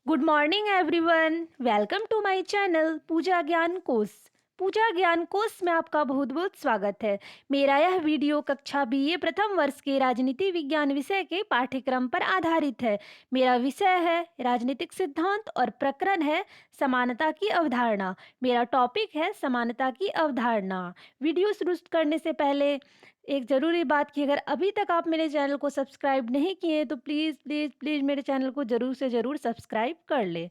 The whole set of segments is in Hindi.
Good morning everyone. Welcome to my channel Pooja Gyan Kosh. पूजा ज्ञान कोश में आपका बहुत बहुत स्वागत है। मेरा यह वीडियो कक्षा बीए प्रथम वर्ष के राजनीति विज्ञान विषय के पाठ्यक्रम पर आधारित है। मेरा विषय है राजनीतिक सिद्धांत और प्रकरण है समानता की अवधारणा। मेरा टॉपिक है समानता की अवधारणा। वीडियो शुरू करने से पहले एक ज़रूरी बात कि अगर अभी तक आप मेरे चैनल को सब्सक्राइब नहीं किए तो प्लीज़ प्लीज़ प्लीज़ मेरे चैनल को ज़रूर से ज़रूर सब्सक्राइब कर ले।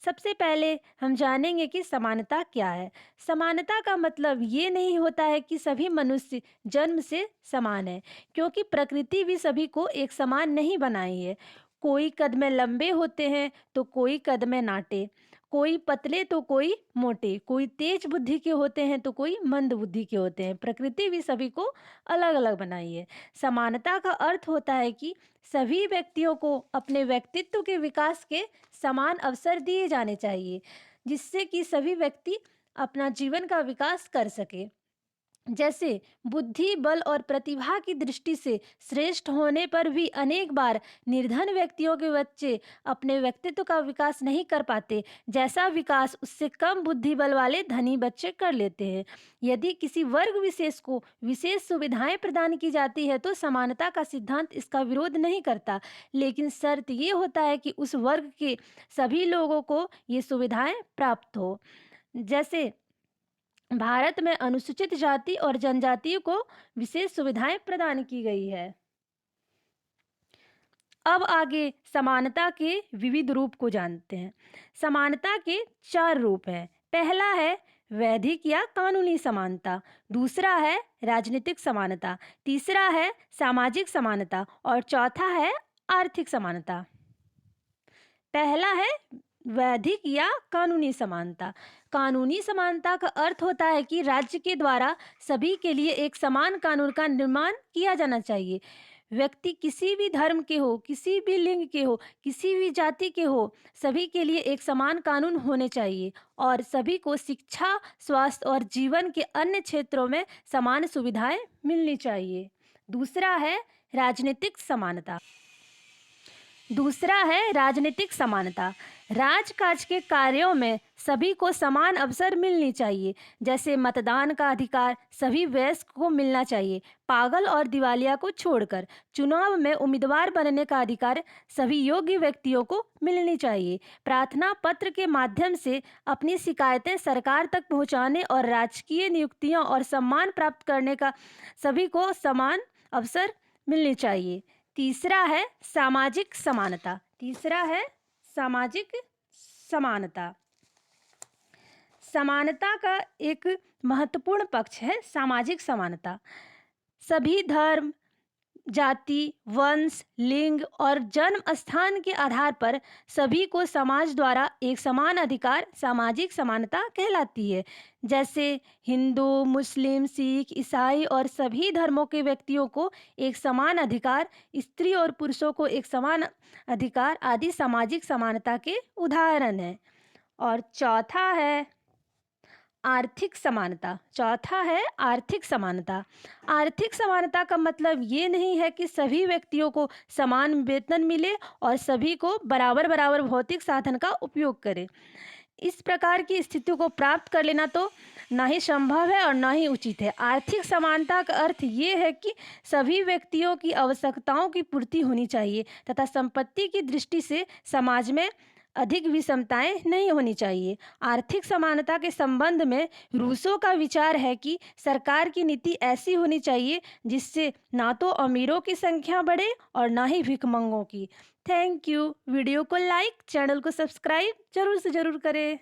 सबसे पहले हम जानेंगे कि समानता क्या है। समानता का मतलब ये नहीं होता है कि सभी मनुष्य जन्म से समान है, क्योंकि प्रकृति भी सभी को एक समान नहीं बनाई है। कोई कद में लंबे होते हैं तो कोई कद में नाटे, कोई पतले तो कोई मोटे, कोई तेज बुद्धि के होते हैं तो कोई मंद बुद्धि के होते हैं। प्रकृति भी सभी को अलग अलग बनाई है। समानता का अर्थ होता है कि सभी व्यक्तियों को अपने व्यक्तित्व के विकास के समान अवसर दिए जाने चाहिए, जिससे कि सभी व्यक्ति अपना जीवन का विकास कर सके। जैसे बुद्धि, बल और प्रतिभा की दृष्टि से श्रेष्ठ होने पर भी अनेक बार निर्धन व्यक्तियों के बच्चे अपने व्यक्तित्व का विकास नहीं कर पाते, जैसा विकास उससे कम बुद्धि बल वाले धनी बच्चे कर लेते हैं। यदि किसी वर्ग विशेष को विशेष सुविधाएं प्रदान की जाती है तो समानता का सिद्धांत इसका विरोध नहीं करता, लेकिन शर्त ये होता है कि उस वर्ग के सभी लोगों को ये सुविधाएं प्राप्त हो। जैसे भारत में अनुसूचित जाति और जनजाति को विशेष सुविधाएं प्रदान की गई है। अब आगे समानता के विविध रूप को जानते हैं। समानता के 4 रूप हैं। पहला है वैधिक या कानूनी समानता, दूसरा है राजनीतिक समानता, तीसरा है सामाजिक समानता और चौथा है आर्थिक समानता। पहला है वैधिक या कानूनी समानता। कानूनी समानता का अर्थ होता है कि राज्य के द्वारा सभी के लिए एक समान कानून का निर्माण किया जाना चाहिए। व्यक्ति किसी भी धर्म के हो, किसी भी लिंग के हो, किसी भी जाति के हो, सभी के लिए एक समान कानून होने चाहिए और सभी को शिक्षा, स्वास्थ्य और जीवन के अन्य क्षेत्रों में समान सुविधाएं मिलनी चाहिए। दूसरा है राजनीतिक समानता। दूसरा है राजनीतिक समानता। राजकाज के कार्यों में सभी को समान अवसर मिलनी चाहिए। जैसे मतदान का अधिकार सभी वयस्क को मिलना चाहिए। पागल और दिवालिया को छोड़कर चुनाव में उम्मीदवार बनने का अधिकार सभी योग्य व्यक्तियों को मिलनी चाहिए। प्रार्थना पत्र के माध्यम से अपनी शिकायतें सरकार तक पहुंचाने और राजकीय नियुक्तियां और सम्मान प्राप्त करने का सभी को समान अवसर मिलनी चाहिए। तीसरा है सामाजिक समानता। तीसरा है सामाजिक समानता। समानता का एक महत्वपूर्ण पक्ष है सामाजिक समानता। सभी धर्म, जाति, वंश, लिंग और जन्म स्थान के आधार पर सभी को समाज द्वारा एक समान अधिकार सामाजिक समानता कहलाती है। जैसे हिंदू, मुस्लिम, सिख, ईसाई और सभी धर्मों के व्यक्तियों को एक समान अधिकार, स्त्री और पुरुषों को एक समान अधिकार आदि सामाजिक समानता के उदाहरण हैं। और चौथा है आर्थिक समानता। चौथा है आर्थिक समानता। आर्थिक समानता का मतलब ये नहीं है कि सभी व्यक्तियों को समान वेतन मिले और सभी को बराबर बराबर भौतिक साधन का उपयोग करें। इस प्रकार की स्थिति को प्राप्त कर लेना तो ना ही संभव है और ना ही उचित है। आर्थिक समानता का अर्थ ये है कि सभी व्यक्तियों की आवश्यकताओं की पूर्ति होनी चाहिए तथा संपत्ति की दृष्टि से समाज में अधिक विषमताएं नहीं होनी चाहिए। आर्थिक समानता के संबंध में रूसो का विचार है कि सरकार की नीति ऐसी होनी चाहिए जिससे ना तो अमीरों की संख्या बढ़े और ना ही भिखमंगों की। Thank you. वीडियो को लाइक, चैनल को सब्सक्राइब जरूर से जरूर करें।